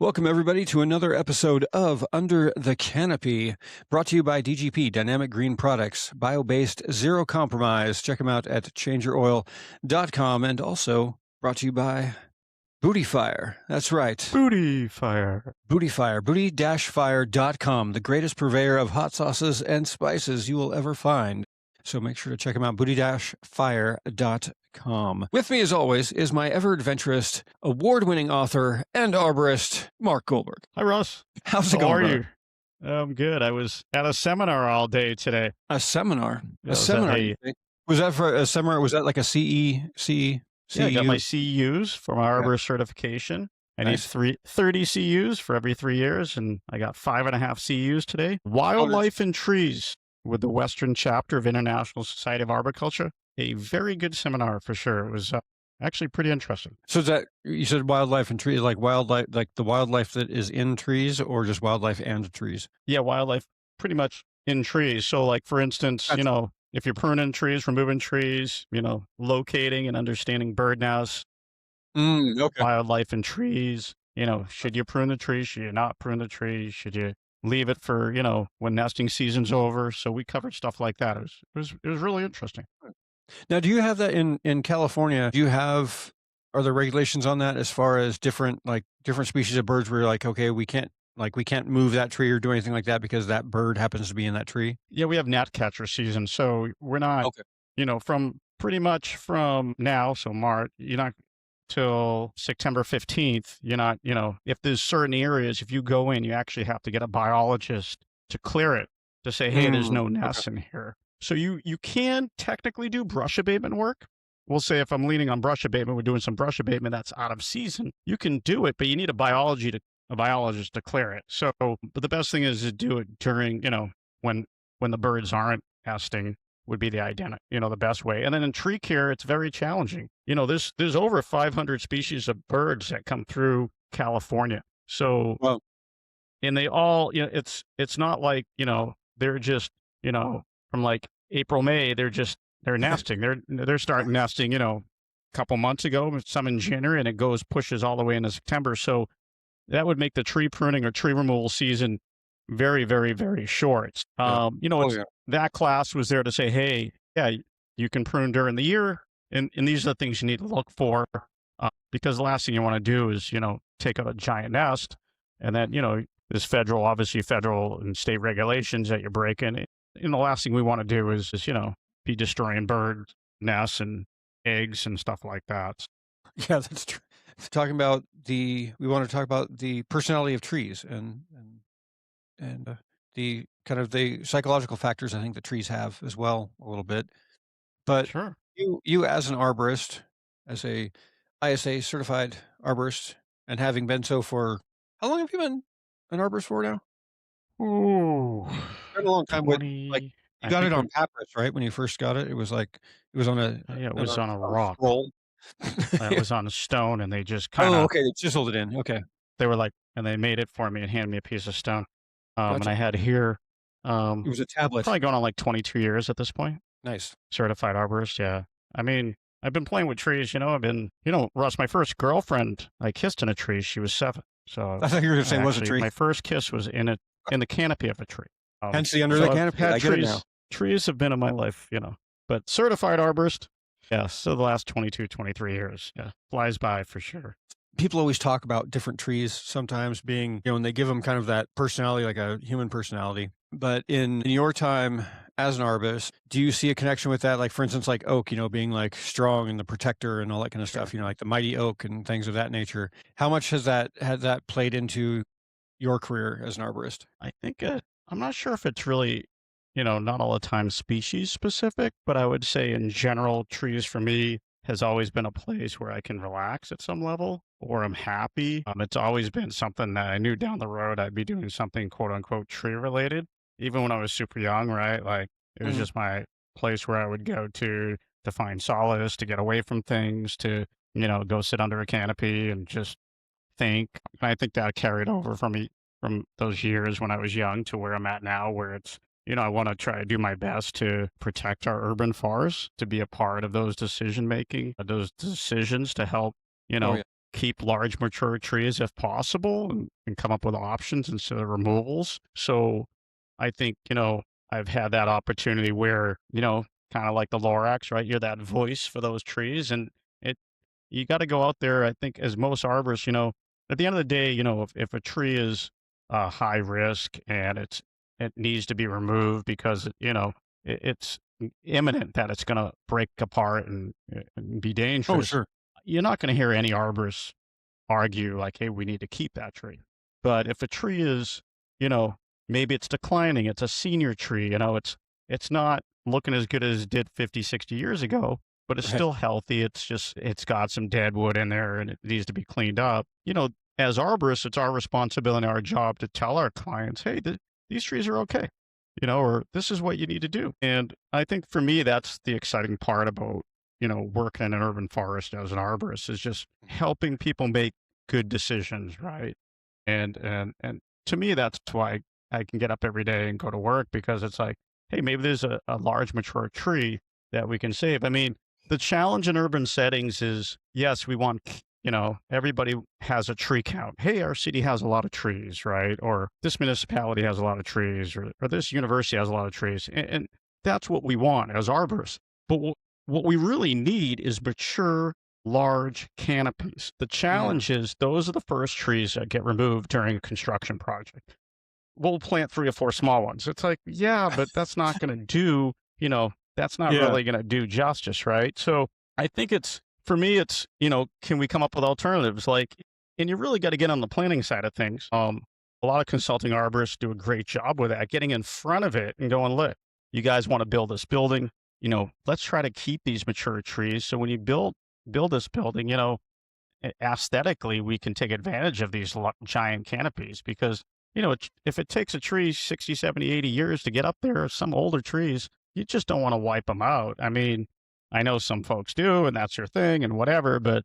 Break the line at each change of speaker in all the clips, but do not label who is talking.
Welcome, everybody, to another episode of Under the Canopy, brought to you by DGP, Dynamic Green Products, bio-based, zero compromise. Check them out at changeyourOil.com, and also brought to you by Booty Fire. That's right.
Booty Fire.
Booty Fire, booty-fire.com, the greatest purveyor of hot sauces and spices you will ever find. So make sure to check them out, booty-fire.com. With me, as always, is my ever-adventurous, award-winning author and arborist, Mark Goldberg.
Hi, Ross.
How's it
How
going,
are
brother?
you? I'm good. I was at a seminar all day today.
A seminar?
Yeah,
A seminar? Was that for a seminar? Was that like a CE?
Yeah, I got my CEUs for my arborist certification. I need 30 CEUs for every 3 years, and I got 5.5 CEUs today. Wildlife and Trees with the Western chapter of International Society of Arboriculture. A very good seminar for sure. It was actually pretty interesting.
So is that, you said wildlife and trees, like wildlife, like the wildlife that is in trees, or just wildlife and trees?
Yeah, wildlife pretty much in trees. So like, for instance, if you're pruning trees, removing trees, locating and understanding bird nests,
Okay.
wildlife in trees, should you prune the tree? Should you not prune the tree? Should you leave it for, when nesting season's over? So we covered stuff like that. It was really interesting.
Now, do you have that in California? Are there regulations on that as far as different species of birds where you're like, okay, we can't move that tree or do anything like that because that bird happens to be in that tree?
Yeah, we have gnatcatcher season. So we're not, from pretty much from now, so March, you're not till September 15th, you're not, if there's certain areas, if you go in, you actually have to get a biologist to clear it, to say, hey, there's no nests in here. So you can technically do brush abatement work. We'll say if I'm leaning on brush abatement, we're doing some brush abatement that's out of season. You can do it, but you need a biologist to clear it. So, but the best thing is to do it during, when the birds aren't nesting would be the best way. And then in tree care, it's very challenging. There's over 500 species of birds that come through California. So, and they all, it's not like, they're just, from like April, May, they're nesting. They're starting nesting, a couple months ago, some in January, and it pushes all the way into September. So that would make the tree pruning or tree removal season very, very, very short. That class was there to say, hey, yeah, you can prune during the year, and these are the things you need to look for, because the last thing you want to do is, take out a giant nest, and then, there's federal and state regulations that you're breaking. And the last thing we want to do is be destroying bird nests and eggs and stuff like that.
Yeah, that's true. We want to talk about the personality of trees and the kind of the psychological factors I think the trees have as well a little bit. But
Sure.
you as an arborist, as a ISA certified arborist, and having been so for, how long have you been an arborist for now?
Ooh,
Been a long time.
20,
Like, you got it on papyrus, right? When you first got it, it was on
it was on a rock.
scroll.
It was on a stone, and they just kind
Oh,
of,
okay. They chiseled it in. Okay.
they were like, and they made it for me and handed me a piece of stone. And
Gotcha.
I had here,
It was a tablet.
probably going on like 22 years at this point.
Nice.
Certified arborist. Yeah. I mean, I've been playing with trees, Russ, my first girlfriend, I kissed in a tree. She was 7. So
I thought you were going to say it was a tree.
my first kiss was in the canopy of a tree.
Hence the under the canopy. I get it now.
Trees have been in my life, but certified arborist. Yeah. So the last 22, 23 years. Yeah. Flies by for sure.
People always talk about different trees sometimes being, and they give them kind of that personality, like a human personality. But in your time as an arborist, do you see a connection with that? Like, for instance, like oak, being like strong and the protector and all that kind of stuff, like the mighty oak and things of that nature. How much has that played into your career as an arborist?
I think I'm not sure if it's really, not all the time species specific, but I would say in general, trees for me has always been a place where I can relax at some level, or I'm happy. It's always been something that I knew down the road I'd be doing something quote unquote tree related, even when I was super young, right? Like it was just my place where I would go to find solace, to get away from things, to, go sit under a canopy and just think. And I think that carried over from those years when I was young to where I'm at now, where it's, I want to try to do my best to protect our urban forests, to be a part of those decision making, those decisions to help, keep large mature trees if possible and come up with options instead of removals. So I think, I've had that opportunity where, kind of like the Lorax, right? You're that voice for those trees. And it, you got to go out there, I think, as most arborists, at the end of the day, if a tree is high risk and it needs to be removed because, it's imminent that it's going to break apart and be
Oh,
dangerous,
sure.
you're not going to hear any arborists argue like, hey, we need to keep that tree. But if a tree is, you know, maybe it's declining, it's a senior tree, it's not looking as good as it did 50, 60 years ago, but it's
Right.
still healthy. It's got some dead wood in there and it needs to be cleaned up. As arborists, it's our responsibility, our job to tell our clients, hey, these trees are okay, or this is what you need to do. And I think for me, that's the exciting part about, working in an urban forest as an arborist is just helping people make good decisions, right? And to me, that's why I can get up every day and go to work because it's like, hey, maybe there's a large mature tree that we can save. I mean, the challenge in urban settings is yes, we want, everybody has a tree count. Hey, our city has a lot of trees, right? Or this municipality has a lot of trees, or this university has a lot of trees. And that's what we want as arborists. But what we really need is mature large canopies. The
Mm.
challenge is those are the first trees that get removed during a construction project. We'll plant 3 or 4 small ones. It's like, yeah, but that's not gonna do, that's not
Yeah.
really gonna do justice, right? So I think for me, can we come up with alternatives? Like, and you really got to get on the planning side of things. A lot of consulting arborists do a great job with that, getting in front of it and going, look, you guys want to build this building, let's try to keep these mature trees. So when you build this building, aesthetically, we can take advantage of these giant canopies because, if it takes a tree 60, 70, 80 years to get up there, some older trees, you just don't want to wipe them out. I mean, I know some folks do, and that's your thing and whatever. But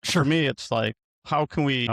for
Sure.
me, it's like, how can we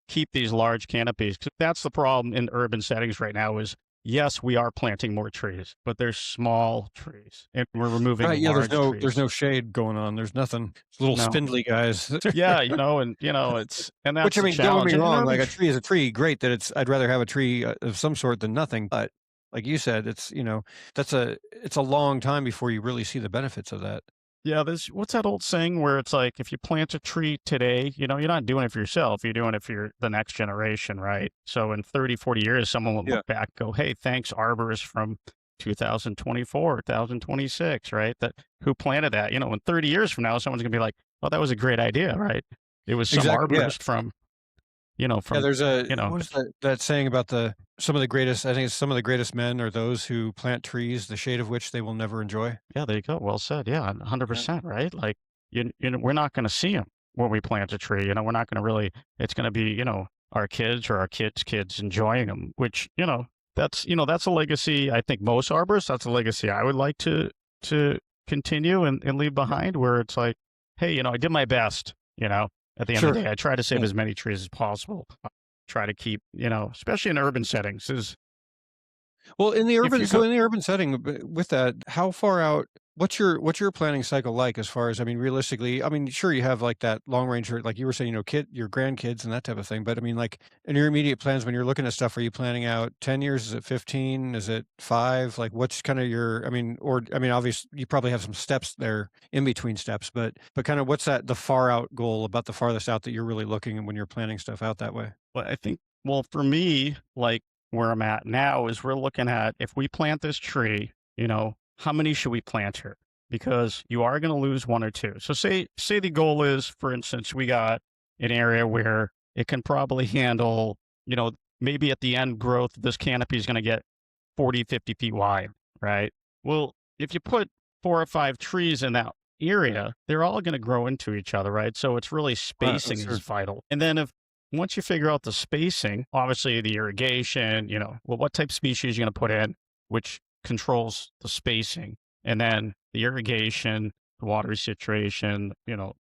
keep these large canopies? 'Cause that's the problem in urban settings right now is, yes, we are planting more trees, but they're small trees and we're removing
Right. Yeah.
large
There's
trees.
no shade going on. There's nothing. It's little
No.
spindly guys.
Yeah, and
Which
that's
I
the
mean, don't get
challenge.
me
And
wrong,
urban
like, a tree is a tree, great that I'd rather have a tree, of some sort than nothing, but like you said, it's a long time before you really see the benefits of that.
Yeah, there's what's that old saying where it's like if you plant a tree today, you're not doing it for yourself, you're doing it for the next generation, right? So in 30, 40 years, someone will
Yeah.
look back, go, hey, thanks, arborist from 2024, 2026, right? That who planted that. In 30 years from now, someone's gonna be like, oh, that was a great idea, right? It was some
Exactly, yeah.
arborist from,
Yeah,
from,
there's a
you know,
what is that saying about some of the greatest I think it's some of the greatest men are those who plant trees, the shade of which they will never enjoy.
yeah, there you go. Well said. Yeah,
Yeah.
100%, right? Like, we're not going to see them when we plant a tree. We're not going to really, it's going to be, our kids or our kids' kids enjoying them, which, that's a legacy. I think most arborists, that's a legacy I would like to continue and leave
Yep.
behind where it's like, hey, I did my best, at the end of the
Sure.
day. I try to save
Yeah.
as many trees as possible. Try to keep, especially in urban settings is
Well,
if you go,
in the urban setting, with that, how far out what's your planning cycle like as far as I mean, realistically, I mean, sure, you have, like, that long range or like you were saying, your grandkids and that type of thing, but I mean, like, in your immediate plans when you're looking at stuff, are you planning out 10 years? Is it 15? Is it 5? Like, what's kinda your I mean, obvious you probably have some steps there, in between steps, but kinda what's the far out goal about the farthest out that you're really looking when you're planning stuff out that way?
well, I think, well, for me, like where I'm at now is we're looking at if we plant this tree, how many should we plant here? Because you are going to lose one or two. So say the goal is, for instance, we got an area where it can probably handle, maybe at the end growth, this canopy is going to get 40, 50 feet wide, right? Well, if you put 4 or 5 trees in that area, they're all going to grow into each other, right? So it's really
Right,
spacing is
sure.
vital. And then if once you figure out the spacing, obviously the irrigation, well, what type of species you're going to put in, which controls the spacing, and then the irrigation, the water situation,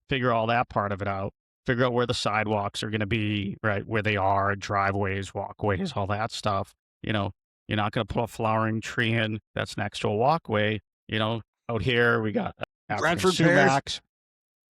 figure all that part of it out. Figure out where the sidewalks are going to be, right? Where they are, driveways, walkways, all that stuff. You know, you're not going to put a flowering tree in that's next to a walkway. Out here, we got African
Bradford pears?
sumacs.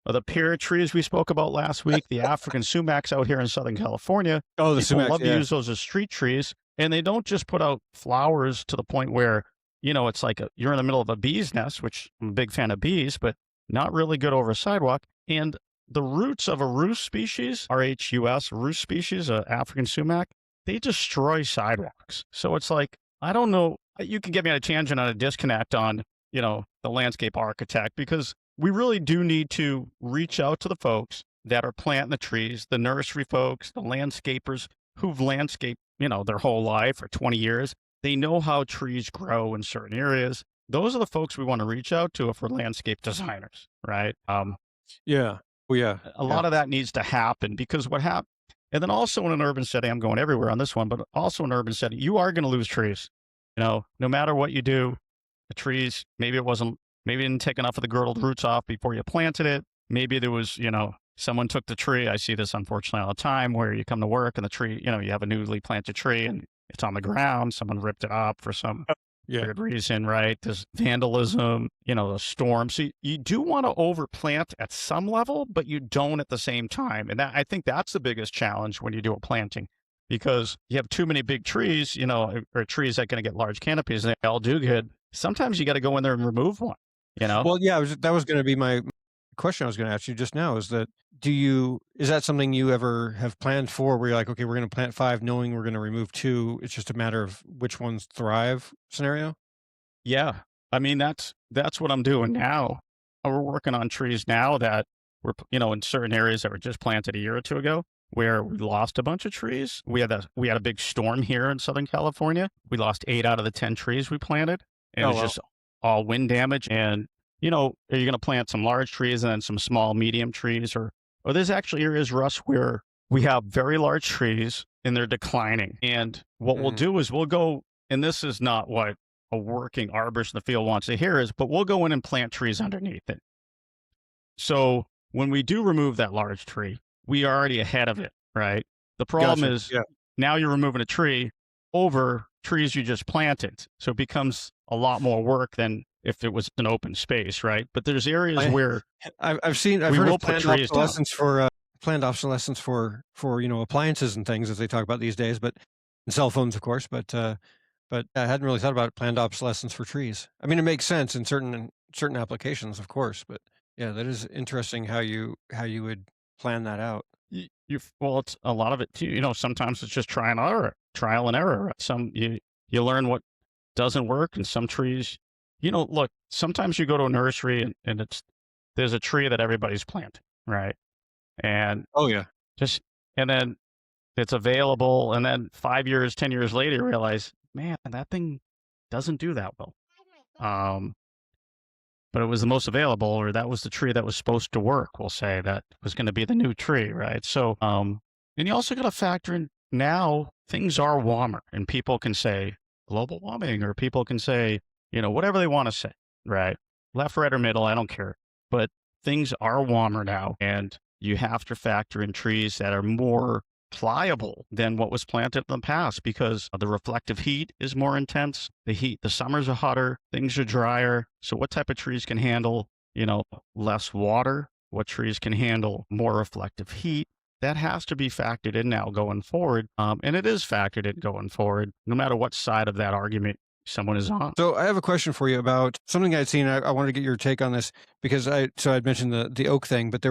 The pear trees we spoke about last week, the African sumacs out here in Southern California,
Oh, the
people
sumacs,
love to
yeah.
use those as street trees, and they don't just put out flowers to the point where, it's like you're in the middle of a bee's nest, which I'm a big fan of bees, but not really good over a sidewalk. And the roots of a roost species, RHUS, roost species, African sumac, they destroy sidewalks. So it's like, I don't know, you can get me on a tangent on a disconnect on, the landscape architect, because we really do need to reach out to the folks that are planting the trees, the nursery folks, the landscapers who've landscaped, their whole life or 20 years. They know how trees grow in certain areas. Those are the folks we want to reach out to if we're landscape designers, right?
Yeah. Well, yeah.
A
Yeah.
lot of that needs to happen because what happened, and then also in an urban setting, I'm going everywhere on this one, but also in an urban setting, you are going to lose trees. No matter what you do, the trees, maybe it didn't take enough of the girdled roots off before you planted it. Maybe there was, someone took the tree. I see this unfortunately all the time where you come to work and the tree, you have a newly planted tree and it's on the ground. Someone ripped it up for some
Yeah.
weird reason, right? There's vandalism, the storm. So you do want to overplant at some level, but you don't at the same time. And I think that's the biggest challenge when you do a planting because you have too many big trees, or trees that are going to get large canopies and they all do good. Sometimes you got to go in there and remove one, you know?
Well, yeah, that was going to be my question I was going to ask you just now is that is that something you ever have planned for where you're like, okay, we're going to plant 5 knowing we're going to remove 2. It's just a matter of which ones thrive scenario?
Yeah. I mean, that's what I'm doing now. We're working on trees now that in certain areas that were just planted a year or two ago where we lost a bunch of trees. We had a big storm here in Southern California. We lost 8 out of the 10 trees we planted, and it
Oh,
was
well.
just all wind damage. And, are you going to plant some large trees and then some small, medium trees? Or there's actually areas, Russ, where we have very large trees and they're declining. And what we'll
Mhm.
do is we'll go, and this is not what a working arborist in the field wants to hear is, but we'll go in and plant trees underneath it. So when we do remove that large tree, we are already ahead of it, right? The problem
Gotcha.
is
Yeah.
now you're removing a tree over trees you just planted. So it becomes a lot more work than if it was an open space, right? But there's areas
I
where
I've
we
heard
will
of
put trees down.
planned obsolescence for, appliances and things as they talk about these days, but and cell phones, of course, but I hadn't really thought about planned obsolescence for trees. I mean, it makes sense in certain applications, of course, but yeah, that is interesting how you would plan that out.
Well, it's a lot of it too. Sometimes it's just trial and error. You learn what doesn't work, and some trees, look. Sometimes you go to a nursery and there's a tree that everybody's planting, right? And
Oh, yeah.
just and then it's available, and then 5 years, 10 years later, you realize, man, that thing doesn't do that well. Um, but it was the most available, or that was the tree that was supposed to work. We'll say that was going to be the new tree, right? So, and you also got to factor in now things are warmer, and people can say global warming, or people can say, whatever they want to say, right? Left, right, or middle, I don't care. But things are warmer now, and you have to factor in trees that are more pliable than what was planted in the past because the reflective heat is more intense. The summers are hotter, things are drier. So what type of trees can handle, less water? What trees can handle more reflective heat? That has to be factored in now going forward. And it is factored in going forward, no matter what side of that argument someone is on.
So I have a question for you about something I'd seen. I wanted to get your take on this because I'd mentioned the oak thing, but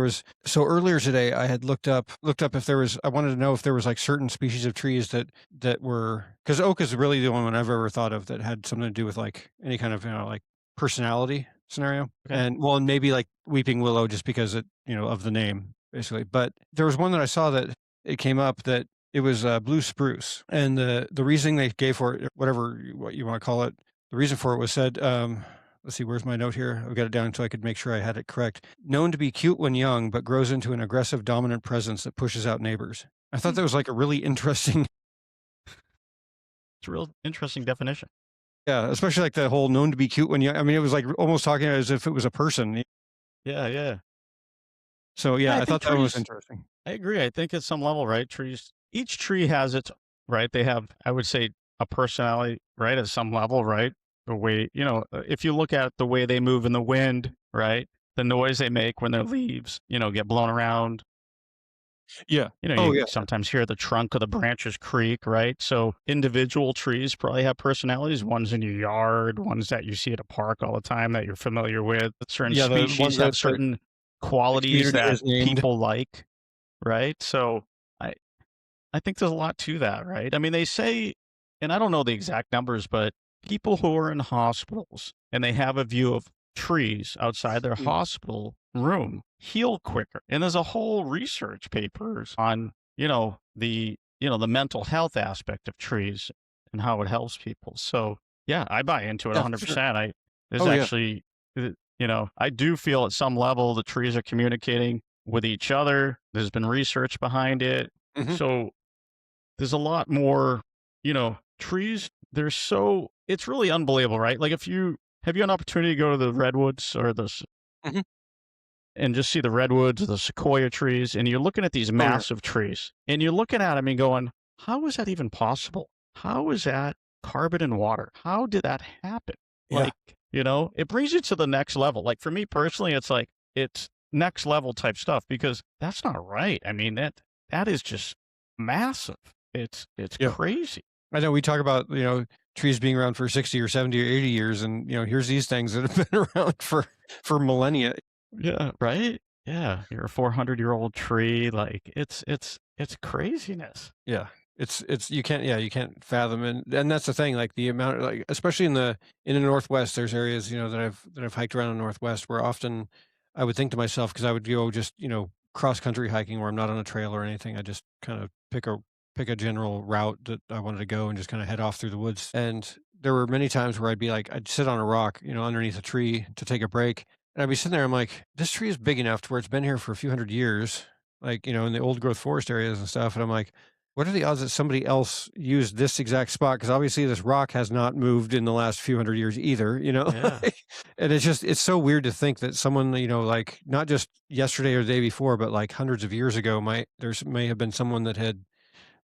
earlier today I had looked up if there was, I wanted to know if there was like certain species of trees that were, because oak is really the only one I've ever thought of that had something to do with like any kind of, like personality scenario.
Okay.
And maybe like weeping willow just because of the name basically. But there was one that I saw that it came up that it was blue spruce, and the reason they gave for it, what you want to call it, the reason for it was said. Let's see, where's my note here? I've got it down so I could make sure I had it correct. Known to be cute when young, but grows into an aggressive, dominant presence that pushes out neighbors. I thought that was like a really interesting,
It's a real interesting definition.
yeah, especially like the whole known to be cute when young. I mean, it was like almost talking as if it was a person.
Yeah, yeah.
So
Yeah,
yeah,
I
I
think
thought that one was
trees,
interesting.
I agree. I think at some level, right? Each tree has its, right? They have, I would say, a personality, right? At some level, right? The way, if you look at the way they move in the wind, right? the noise they make when their leaves, get blown around.
Yeah. Oh,
You
yeah.
sometimes hear the trunk of the branches creak, right? So individual trees probably have personalities, ones in your yard, ones that you see at a park all the time that you're familiar with. Certain
Yeah, the ones
species have
that
certain
the
qualities
community
that
has named.
people like, right? So I I think there's a lot to that, right? I mean, they say, and I don't know the exact numbers, but people who are in hospitals and they have a view of trees outside their
Mm.
hospital room heal quicker. And there's a whole research papers on, the mental health aspect of trees and how it helps people. So yeah, I buy into it
Yeah, for sure.
100%. There's
Oh, yeah.
actually, I do feel at some level the trees are communicating with each other. There's been research behind it.
Mhm.
So there's a lot more, trees, it's really unbelievable, right? Like if you have you an opportunity to go to the redwoods or
Mhm.
and just see the redwoods, the sequoia trees, and you're looking at these
Oh, yeah.
massive trees and you're looking at them and going, how is that even possible? How is that carbon and water? How did that happen?
Yeah.
Like, it brings you to the next level. Like for me personally, it's next level type stuff because that's not right. I mean, that is just massive. It's
Yeah.
crazy.
I know we talk about, trees being around for 60 or 70 or 80 years, and, here's these things that have been around for millennia.
Yeah, right? Yeah, you're a 400-year-old tree, like, it's craziness.
Yeah. It's you can't, yeah, you can't fathom, and that's the thing, like, the amount, like, especially in the Northwest, there's areas, that I've hiked around in the Northwest where often I would think to myself, because I would go just, cross country hiking where I'm not on a trail or anything. I just kind of pick a general route that I wanted to go and just kinda head off through the woods, and there were many times where I'd sit on a rock, underneath a tree to take a break, and I'd be sitting there, I'm like, "This tree is big enough to where it's been here for a few hundred years," like, in the old growth forest areas and stuff, and I'm like, what are the odds that somebody else used this exact spot? Because obviously this rock has not moved in the last few hundred years either,
Yeah.
And it's so weird to think that someone, like not just yesterday or the day before, but like hundreds of years ago, may have been someone that had,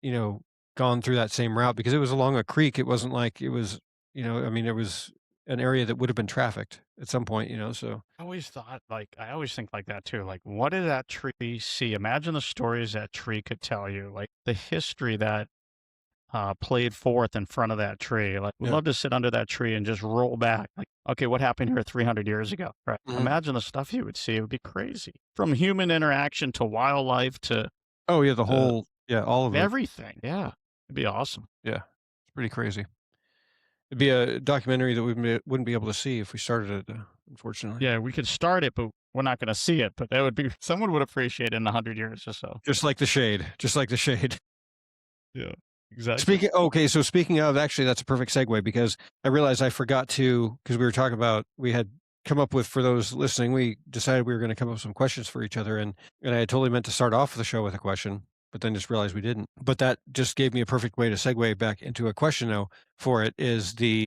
you know, gone through that same route because it was along a creek. It wasn't like it was, I mean, it was an area that would have been trafficked at some point, so
I always think like that too, like, what did that tree see? Imagine the stories that tree could tell you, like, the history that, played forth in front of that tree, like, we'd
yeah.
love to sit under that tree and just roll back, like, "Okay, what happened here 300 years ago?" Right?
Mhm.
Imagine the stuff you would see, it would be crazy. From human interaction to wildlife
Oh yeah, the
to
whole, yeah, all of it.
everything, yeah. It'd be awesome.
Yeah. It's pretty crazy. It'd be a documentary that wouldn't be able to see if we started it, unfortunately.
Yeah, we could start it, but we're not gonna see it, but that would be someone would appreciate it in 100 years or so.
Just like the shade, just like the shade.
Yeah, exactly.
Speaking okay, so speaking of, actually, that's a perfect segue because I realized I forgot to, because we were talking about, we had come up with, for those listening, we decided we were gonna come up with some questions for each other, and I had totally meant to start off the show with a question, but then just realized we didn't. But that just gave me a perfect way to segue back into a question, though, for it, is the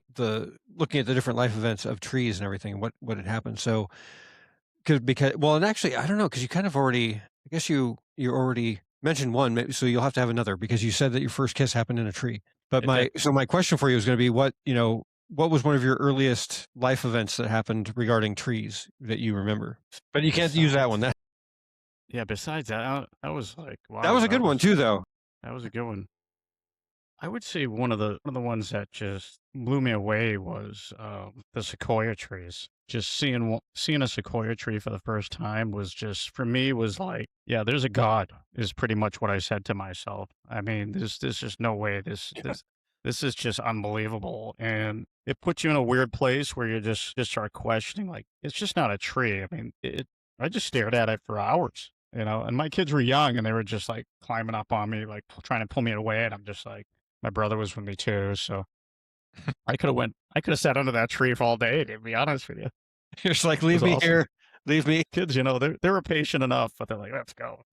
looking at the different life events of trees and everything, and what had happened. So, because well, and actually, I don't know, because you kind of already, I guess you already mentioned one, maybe, so you'll have to have another because you said that your first kiss happened in a tree. But
It did.
my question for you is going to be, what was one of your earliest life events that happened regarding trees that you remember? But you can't use that one.
Besides yeah, besides that, that was like,
That
wow,
was a good one too, though.
that was a good one. I would say one of the ones that just blew me away was, the sequoia trees. Just seeing a sequoia tree for the first time was just for me was like, yeah, there's a God is pretty much what I said to myself. I mean, there's just no way this is just unbelievable, and it puts you in a weird place where you just start questioning, like, it's just not a tree. I mean, I just stared at it for hours, and my kids were young and they were just like climbing up on me, like trying to pull me away, and I'm just like, my brother was with me too, so I could have sat under that tree for all day, to be honest with you. It
You're just like,
was
leave me
awesome.
here, leave me.
Kids, they were patient enough, but they're like, "Let's go."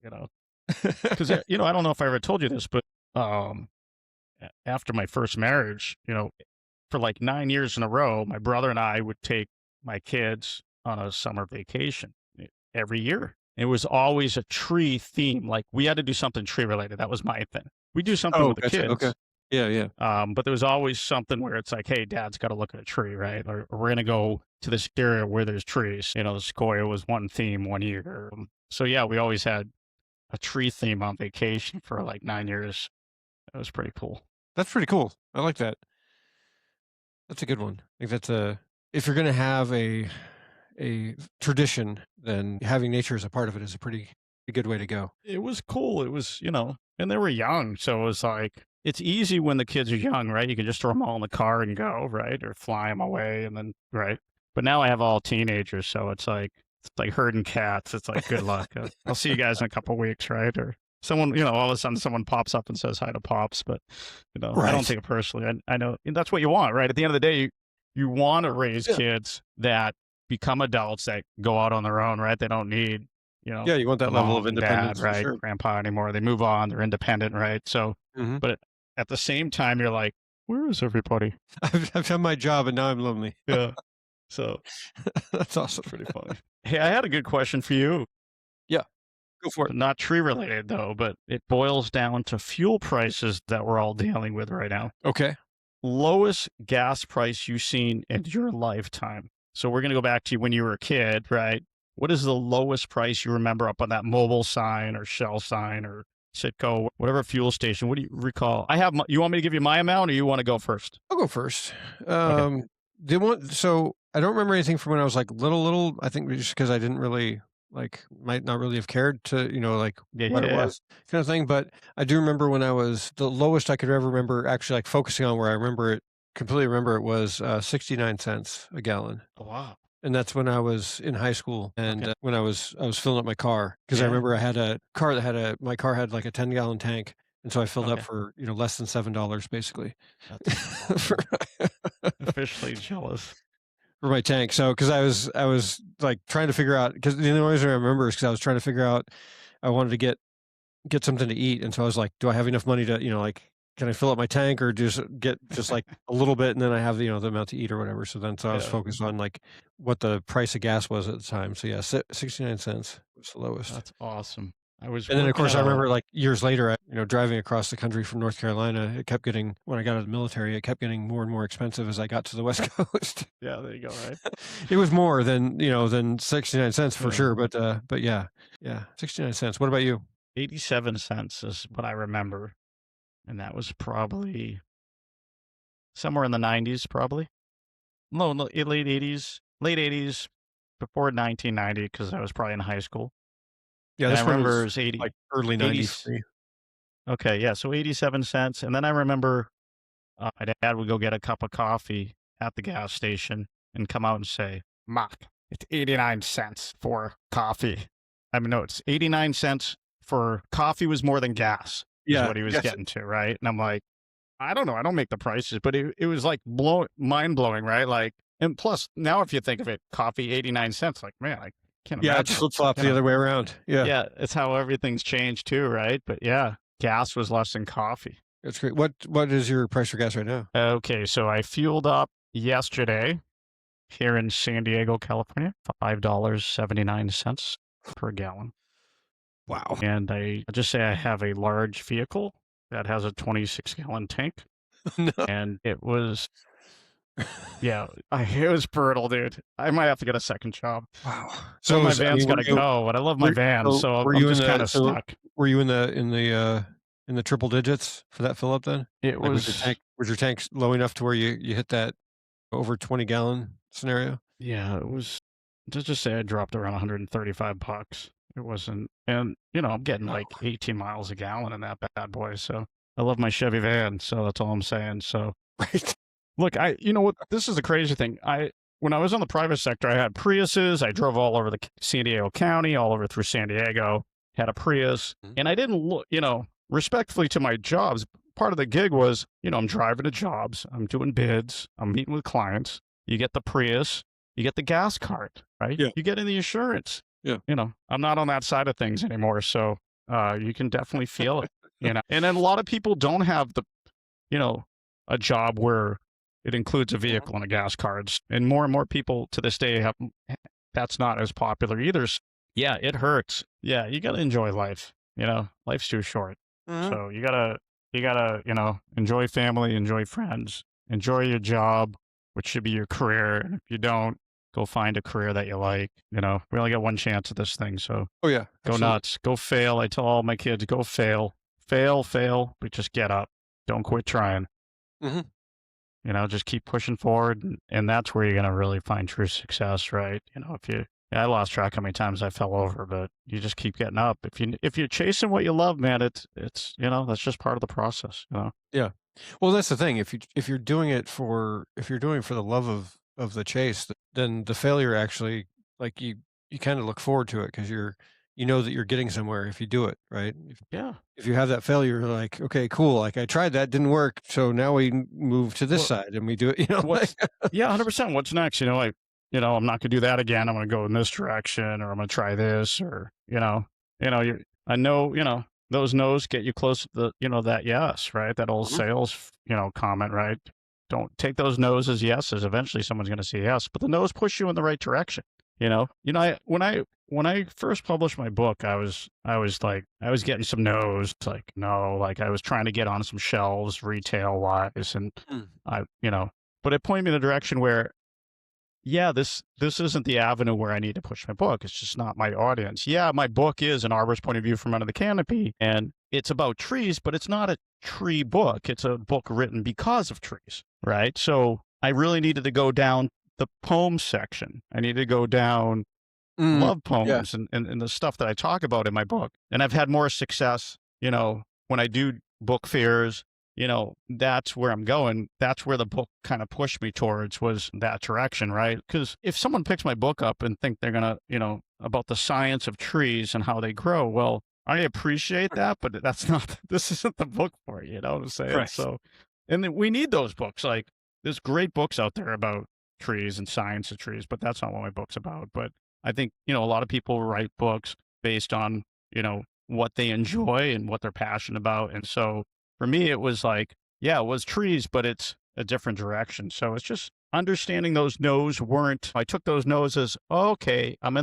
Because I don't know if I ever told you this, but um, after my first marriage, for like 9 years in a row, my brother and I would take my kids on a summer vacation every year. It was always a tree theme. Like we had to do something tree related. That was my thing. We do something
Oh,
with the
gotcha. Okay.
kids,
Yeah, yeah.
But there was always something where it's like, hey, dad's got to look at a tree, right? Or we're going to go to this area where there's trees. The sequoia was one theme one year. So yeah, we always had a tree theme on vacation for like 9 years. It was pretty cool.
That's pretty cool. I like that. That's a good one. I think that's a if you're gonna have a tradition, then having nature as a part of it is a good way to go.
It was cool. It was, and they were young. So it was like, it's easy when the kids are young, right? You can just throw them all in the car and go, right? Or fly them away and then, right? But now I have all teenagers. So it's like herding cats. It's like, good luck. I'll see you guys in a couple of weeks, right? Or someone, all of a sudden someone pops up and says hi to Pops. But, I don't
Right.
take it personally. I know and that's what you want, right? At the end of the day, you want to raise
Yeah.
kids that become adults that go out on their own, right? They don't need,
Yeah, you want
the
that level of
mom and dad,
independence for
right?
sure.
Grandpa anymore. They move on. They're independent, right? So,
Mhm.
but at the same time, you're like, where is everybody?
I've done my job and now I'm lonely.
Yeah. So
That's awesome.
pretty funny. Hey, I had a good question for you.
Yeah, go for it.
Not tree related though, but it boils down to fuel prices that we're all dealing with right now.
Okay.
Lowest gas price you've seen in your lifetime. So we're going to go back to when you were a kid, right? What is the lowest price you remember up on that mobile sign or Shell sign or Citgo, whatever fuel station? What do you recall? You want me to give you my amount or you want to go first?
I'll go first.
Okay.
The one so I don't remember anything from when I was like little. I think just because I didn't really might not really have cared to, like
Yeah,
what
yeah,
it
yeah.
was kind of thing. But I do remember when I was the lowest I could ever remember actually like focusing on where I remember it completely remember it was 69 cents a gallon.
Oh, wow.
And that's when I was in high school and
Okay.
when I was filling up my car because I
Yeah.
remember I had a car that my car had like a 10-gallon tank. And so I filled up
Okay.
for, less than $7 basically.
That's
for,
awesome. Officially jealous.
for my tank. So, because I was like trying to figure out because the only reason I remember is because I was trying to figure out I wanted to get something to eat, and so I was like, do I have enough money to can I fill up my tank or just get just like a little bit and then I have the amount to eat or whatever. So I was
Yeah.
focused on like what the price of gas was at the time. So yeah, 69 cents was the lowest.
That's awesome. I was
And then, of
working
course,
at
I
a
remember, like, years later, driving across the country from North Carolina, it kept getting when I got out of the military, it kept getting more and more expensive as I got to the West Coast.
Yeah, there you go, right?
It was more than 69 cents for
Yeah.
sure, but yeah. Yeah, 69 cents. What about you?
87 cents is what I remember. And that was probably somewhere in the 90s, probably. No, no, late 80s, before 1990, because I was probably in high school.
Yeah,
And I
this one
remember it
was,
was
like, early
80,
90s for me.
okay, yeah, so 87 cents. And then I remember my dad would go get a cup of coffee at the gas station and come out and say, Mark, it's 89 cents for coffee. I mean, no, it's 89 cents for coffee was more than gas, is
Yeah,
what he was
yes.
getting to, right? And I'm like, I don't know. I don't make the prices, but it was like mind blowing, right? Like, and plus now if you think of it, coffee, 89 cents, like, man, I can't
Yeah, it
imagine,
flip-flopped the other way around. Yeah,
yeah, it's how everything's changed too, right? But yeah, gas was less than coffee.
that's great. What is your price for gas right now?
Okay, so I fueled up yesterday here in San Diego, California, $5.79 per gallon.
Wow.
And I'll just say I have a large vehicle that has a 26-gallon tank.
No.
And it was, yeah, it was brutal, dude. I might have to get a second job.
Wow.
So
So,
my
I
van's
mean,
got to go, but I love my van, so
were
I'm
you in
just kind
the
of stuck.
were you in the triple digits for that fill up then?
It
Like,
was,
was your tank low enough to where you hit that over 20-gallon scenario?
yeah, it was, just say I dropped around 135 bucks. It wasn't, and I'm getting
Wow.
like 18 miles a gallon in that bad boy. So I love my Chevy van. So that's all I'm saying. So
Right.
look, you know what? This is the crazy thing. When I was on the private sector, I had Priuses. I drove all over the San Diego County, all over through San Diego, had a Prius,
Mhm.
and I didn't look, respectfully to my jobs. Part of the gig was, I'm driving to jobs, I'm doing bids, I'm meeting with clients. You get the Prius, you get the gas card, right?
Yeah.
You get in the insurance.
Yeah.
I'm not on that side of things anymore. So you can definitely feel it. And then a lot of people don't have you know, a job where it includes a vehicle and a gas cards. And more people to this day that's not as popular either. Yeah, it hurts. Yeah, you got to enjoy life. Life's too short.
Mhm.
So you got to, you gotta, enjoy family, enjoy friends, enjoy your job, which should be your career. And if you don't, go find a career that you like. We only got one chance at this thing, so
Oh yeah,
go
absolutely.
nuts, go fail. I tell all my kids, go fail, but just get up. Don't quit trying.
Hmm.
Just keep pushing forward, and that's where you're gonna really find true success, right? I lost track how many times I fell over, but you just keep getting up. If you're chasing what you love, man, that's just part of the process.
Yeah. Well, that's the thing. If you're doing it for the love of the chase, then the failure actually, like, you kind of look forward to it because you know that you're getting somewhere if you do it right.
Yeah.
If you have that failure, you're like, okay, cool. Like I tried that, didn't work, so now we move to this
Well,
side and we do it. Like,
what's yeah, 100%. What's next? I'm not gonna do that again. I'm gonna go in this direction, or I'm gonna try this, or you I know, those no's get you close to that yes, right? That old
Mhm.
sales, comment, right? Don't take those no's as yeses. Eventually someone's gonna say yes, but the no's push you in the right direction. When I first published my book, I was like, I was getting some no's, like no, like I was trying to get on some shelves retail wise, and
Mm.
I, but it pointed me in a direction where, yeah, this isn't the avenue where I need to push my book. It's just not my audience. Yeah, my book is an arborist point of view from under the canopy, and it's about trees, but it's not a tree book. It's a book written because of trees, right? So I really needed to go down the poem section. I needed to go down
Mm.
love
Yeah.
poems and the stuff that I talk about in my book. And I've had more success, when I do book fairs, that's where I'm going. That's where the book kind of pushed me towards, was that direction, right? Because if someone picks my book up and think they're going to, about the science of trees and how they grow, well, I appreciate that, but that's not, this isn't the book for you, you know what I'm saying?
Right.
So, and then we need those books. Like, there's great books out there about trees and science of trees, but that's not what my book's about. But I think, a lot of people write books based on, what they enjoy and what they're passionate about. And so for me, it was like, yeah, it was trees, but it's a different direction. So it's just understanding those no's weren't, I took those no's as, oh, okay, I'm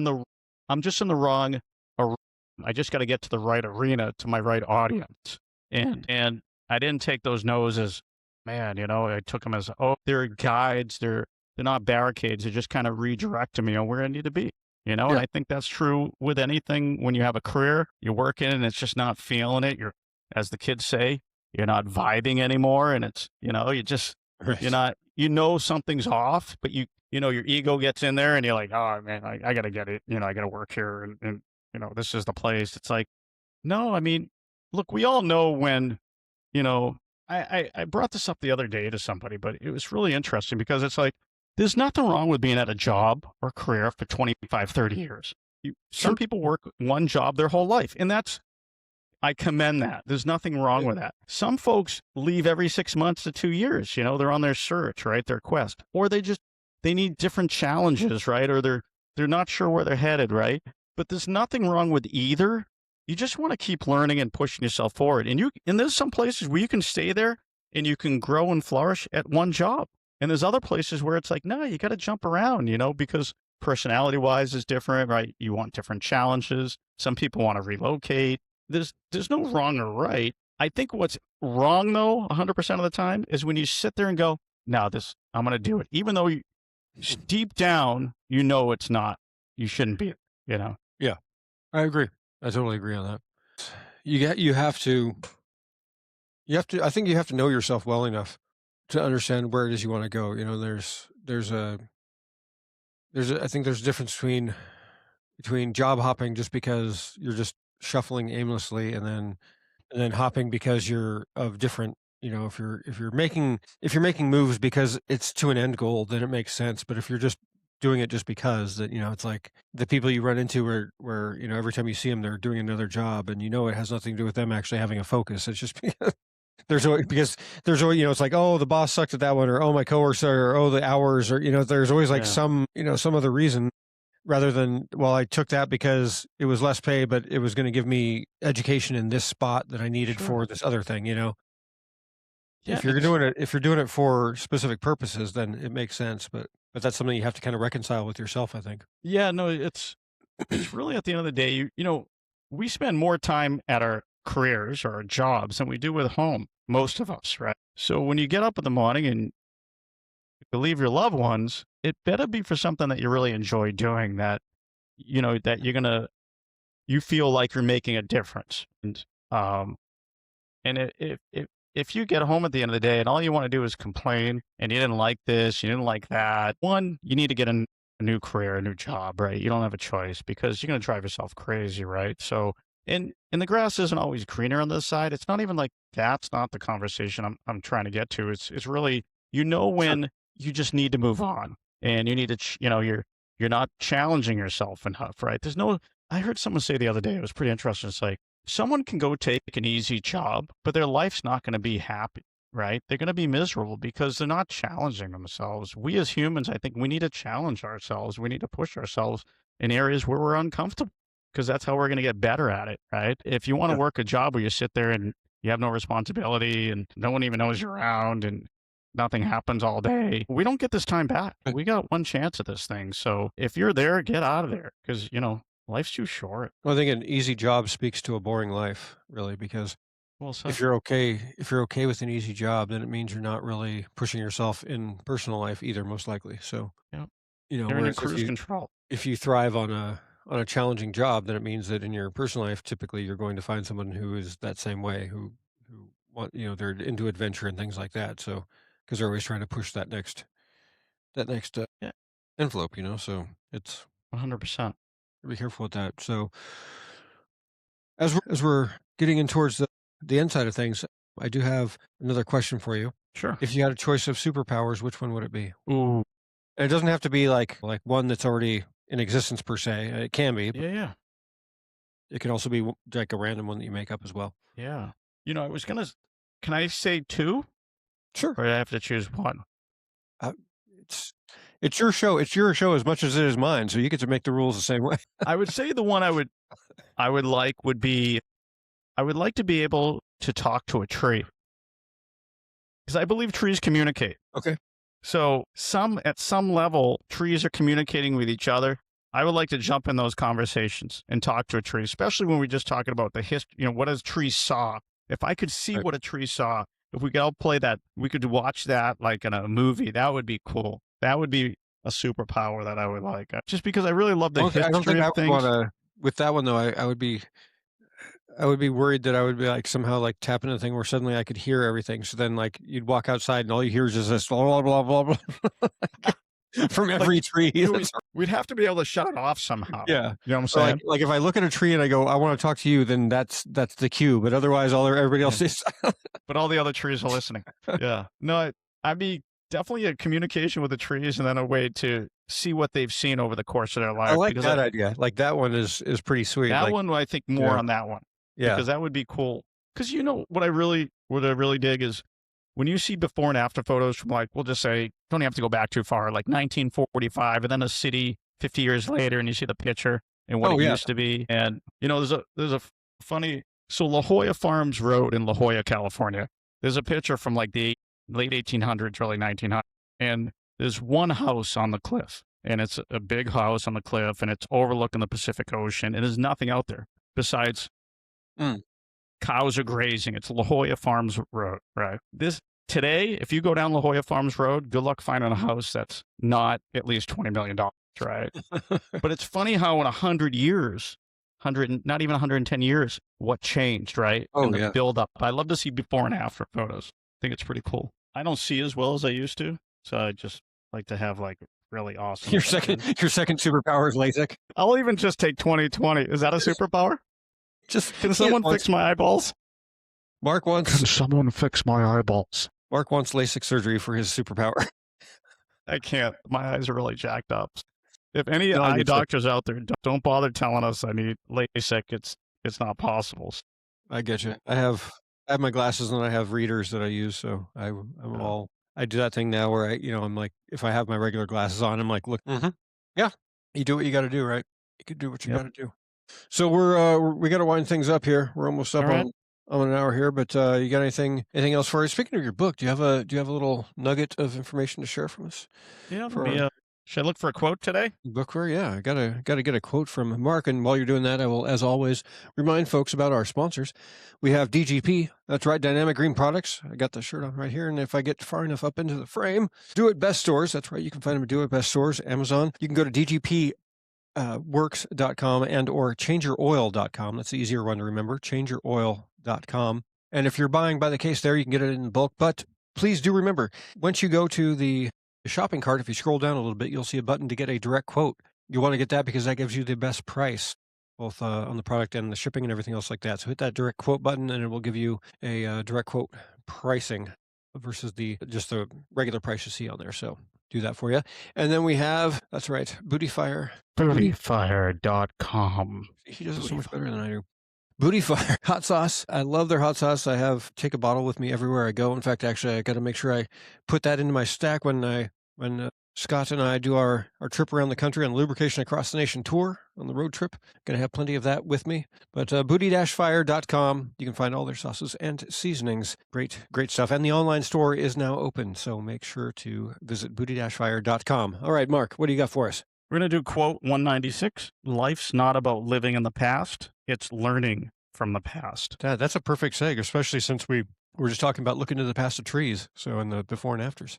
just in the wrong, ar- I just got to get to the right arena to my right audience. And I didn't take those no's as, man, I took them as, oh, they're guides. They're not barricades. They just kind of redirecting me on where I need to be. And
Yeah.
I think that's true with anything. When you have a career, you're working and it's just not feeling it. As the kids say, you're not vibing anymore. And it's, you're
Right.
not, something's off, but your ego gets in there and you're like, oh man, I got to get it. I got to work here. And this is the place. It's like, no, I mean, look, we all know when, you know, I brought this up the other day to somebody, but it was really interesting because it's like, there's nothing wrong with being at a job or career for 25, 30 years. Some
Sure.
people work one job their whole life, and I commend that. There's nothing wrong
Yeah.
with that. Some folks leave every 6 months to 2 years. They're on their search, right? Their quest, or they need different challenges, right? Or they're not sure where they're headed, right? But there's nothing wrong with either. You just want to keep learning and pushing yourself forward. And there's some places where you can stay there and you can grow and flourish at one job. And there's other places where it's like, no, you got to jump around, because personality wise is different, right? You want different challenges. Some people want to relocate. There's no wrong or right. I think what's wrong though, 100% of the time, is when you sit there and go, no, I'm going to do it. Even though deep down, it's not, you shouldn't be, you know?
Yeah. I agree. I totally agree on that. I think you have to know yourself well enough to understand where it is you want to go. I think there's a difference between job hopping just because you're just shuffling aimlessly, and then hopping because you're of different. If you're making moves because it's to an end goal, then it makes sense. But if you're just doing it just because, that it's like the people you run into where every time you see them, they're doing another job, and it has nothing to do with them actually having a focus. It's just because there's always, it's like, oh, the boss sucked at that one, or oh, my coworker, or oh, the hours, or there's always like
Yeah,
some other reason, rather than, well, I took that because it was less pay, but it was going to give me education in this spot that I needed
sure.
for this other thing.
Yeah.
If you're doing it for specific purposes, then it makes sense. But that's something you have to kind of reconcile with yourself, I think.
Yeah, no, it's really at the end of the day, we spend more time at our careers or our jobs than we do with home, most of us, right? So when you get up in the morning and you leave your loved ones, it better be for something that you really enjoy doing that, that you feel like you're making a difference. Um, and if you get home at the end of the day and all you want to do is complain and you didn't like this, you didn't like that, one, you need to get a new career, a new job, right? You don't have a choice because you're going to drive yourself crazy, right? So, and the grass isn't always greener on this side. It's not even like that's not the conversation I'm trying to get to. It's really
Sure.
when you just need to move on and you need to you're not challenging yourself enough, right? There's no. I heard someone say the other day, it was pretty interesting. It's like someone can go take an easy job, but their life's not going to be happy, right? They're going to be miserable because they're not challenging themselves. We as humans, I think we need to challenge ourselves. We need to push ourselves in areas where we're uncomfortable because that's how we're going to get better at it, right? If you want to
Yeah.
work a job where you sit there and you have no responsibility and no one even knows you're around and nothing happens all day, we don't get this time back. We got one chance at this thing. So if you're there, get out of there because, life's too short.
Well, I think an easy job speaks to a boring life, really, because
Well said.
if you're okay with an easy job, then it means you're not really pushing yourself in personal life either, most likely. So,
Yeah. You're in
whereas
cruise control.
if you thrive on a challenging job, then it means that in your personal life, typically you're going to find someone who is that same way, who want, they're into adventure and things like that. So, because they're always trying to push that next
Yeah.
envelope, so it's
100%.
be careful with that. So, as we're getting in towards the end side of things, I do have another question for you.
Sure.
If you had a choice of superpowers, which one would it be?
Ooh.
And it doesn't have to be like one that's already in existence per se. It can be, but
Yeah, yeah.
it can also be like a random one that you make up as well.
Yeah. I was gonna can I say 2
Sure.
or do I have to choose 1?
Uh, it's it's your show. It's your show as much as it is mine. So you get to make the rules the same way.
I would say the one I would like would be I would like to be able to talk to a tree because I believe trees communicate.
Okay.
So at some level, trees are communicating with each other. I would like to jump in those conversations and talk to a tree, especially when we're just talking about the history, what a tree saw. If I could see
Right.
what a tree saw, if we could all play that, we could watch that like in a movie. That would be cool. That would be a superpower that I would like. Just because I really love the
I don't think
history
I
of
would want
things.
to. With that one though, I would be worried that I would be like somehow like tapping a thing where suddenly I could hear everything. So then like you'd walk outside and all you hear is just this blah blah blah blah blah from
Like
every tree.
we'd have to be able to shut it off somehow.
Yeah.
You know what I'm
Or
saying?
like if I look at a tree and I go, "I wanna talk to you," then that's the cue, but otherwise everybody
Yeah.
else is
But all the other trees are listening. Yeah. No, I'd be definitely a communication with the trees and then a way to see what they've seen over the course of their
I
life
like
because
that idea. Like, that one is pretty sweet,
that
like,
one, I think
you
more
know
on that one
yeah.
because that would be cool. Because what I really dig is when you see before and after photos from like, we'll just say, don't have to go back too far, like 1945, and then a city 50 years later, and you see the picture and what
Oh,
it
yeah.
used to be. And, there's a funny, so La Jolla Farms Road in La Jolla, California, there's a picture from like the late 1800s, early 1900s. And there's one house on the cliff, and it's a big house on the cliff, and it's overlooking the Pacific Ocean, and there's nothing out there besides
Mm.
cows are grazing. It's La Jolla Farms Road, right? Today, if you go down La Jolla Farms Road, good luck finding a house that's not at least $20 million, right? But it's funny how in 100 years, not even 110 years, what changed, right?
Oh,
And the
yeah.
build up. I love to see before and after photos. I think it's pretty cool. I don't see as well as I used to, so I just like to have like really awesome
Your
vision.
second superpower is LASIK.
I'll even just take 20/20. Is that a superpower?
Just
Can
see it
someone
once.
fix my eyeballs?
Mark wants
Can someone fix my eyeballs?
Mark wants LASIK surgery for his superpower.
I can't. My eyes are really jacked up. If any
No, I
eye
get you.
doctors out there, don't bother telling us I need LASIK. It's not possible.
I get you. I have my glasses and I have readers that I use, so
Uh,
I do that thing now where I'm like, if I have my regular glasses on, I'm like, "Look." Mhm. Yeah. You do what you gotta do, right? You can do what you
yep.
gotta do. So we gotta wind things up here. We're almost
All
up
right.
on an hour here, but, you got anything else for us? Speaking of your book, do you have a little nugget of information to share from us?
Yeah. Let
For
me
our
Should I look for a quote today?
Bookware, yeah, I gotta get a quote from Mark. And while you're doing that, I will, as always, remind folks about our sponsors. We have DGP, that's right, Dynamic Green Products. I got the shirt on right here, and if I get far enough up into the frame, Do It Best stores. That's right, you can find them at Do It Best stores, Amazon. You can go to DGP works.com and or changeyourOil.com. That's the easier one to remember, changeyourOil.com. And if you're buying by the case there, you can get it in bulk. But please do remember, once you go to the shopping cart, if you scroll down a little bit, you'll see a button to get a direct quote. You want to get that because that gives you the best price, both on the product and the shipping and everything else like that. So hit that direct quote button and it will give you a direct quote pricing versus just the regular price you see on there. So do that for you. And then we have, that's right, Bootyfire.
Bootyfire.com.
He does it so much better than I do. Bootyfire hot sauce. I love their hot sauce. Take a bottle with me everywhere I go. In fact, actually, I got to make sure I put that into my stack when Scott and I do our trip around the country on the Lubrication Across the Nation tour on the road trip. Going to have plenty of that with me. But booty-fire.com, you can find all their sauces and seasonings. Great stuff. And the online store is now open, so make sure to visit booty-fire.com. All right, Mark, what do you got for us?
We're going to do quote 196. Life's not about living in the past. It's learning from the past.
Dad, that's a perfect seg, especially since we were just talking about looking to the past of trees. So in the before and afters.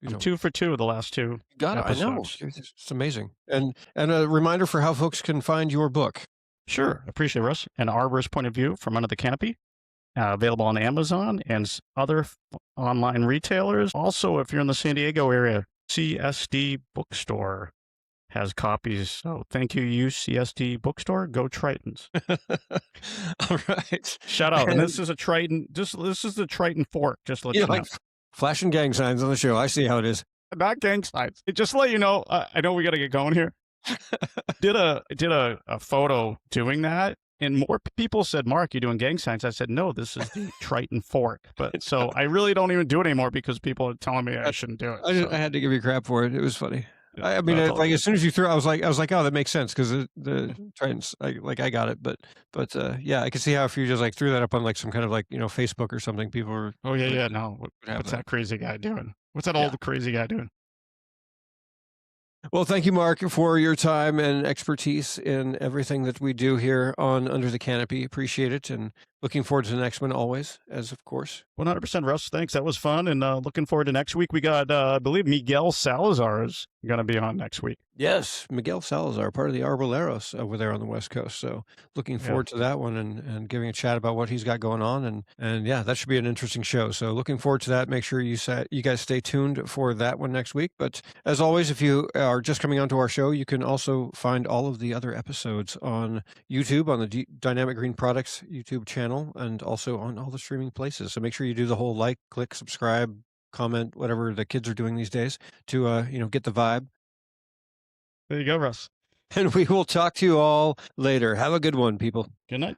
I'm 2 for 2 the last 2
got it.
episodes.
I know. It's amazing. And a reminder for how folks can find your book.
Sure. Appreciate it, Russ. An arborist point of view from under the canopy. Available on Amazon and other online retailers. Also, if you're in the San Diego area, CSD Bookstore has copies. So thank you, CSD Bookstore. Go Tritons.
All right.
Shout out. And this is a Triton. This is the Triton fork. Just let you know.
Like flashing gang signs on the show. I see how it is.
Not gang signs. Just to let you know, I know we got to get going here. Did a photo doing that. And more people said, Mark, you're doing gang signs. I said, no, this is the Triton fork. But so I really don't even do it anymore because people are telling me I shouldn't do it.
I had to give you crap for it. It was funny. I mean, like as soon as you threw, I was like, oh, that makes sense because the Tritons, I got it. But yeah, I could see how if you just like threw that up on like some kind of like Facebook or something, people were.
Oh yeah, no. What's that crazy guy doing? What's that old crazy guy doing?
Well, thank you, Mark, for your time and expertise in everything that we do here on Under the Canopy. Appreciate it. And looking forward to the next one always, as of course.
100%, Russ. Thanks. That was fun. And looking forward to next week. We got, I believe, Miguel Salazar is going to be on next week.
Yes, Miguel Salazar, part of the Arboleros over there on the West Coast. So looking forward to that one and giving a chat about what he's got going on. And yeah, that should be an interesting show. So looking forward to that. Make sure you guys stay tuned for that one next week. But as always, if you are just coming onto our show, you can also find all of the other episodes on YouTube, on the Dynamic Green Products YouTube channel, and also on all the streaming places. So make sure you do the whole like, click, subscribe, comment, whatever the kids are doing these days to, get the vibe.
There you go, Russ.
And we will talk to you all later. Have a good one, people.
Good night.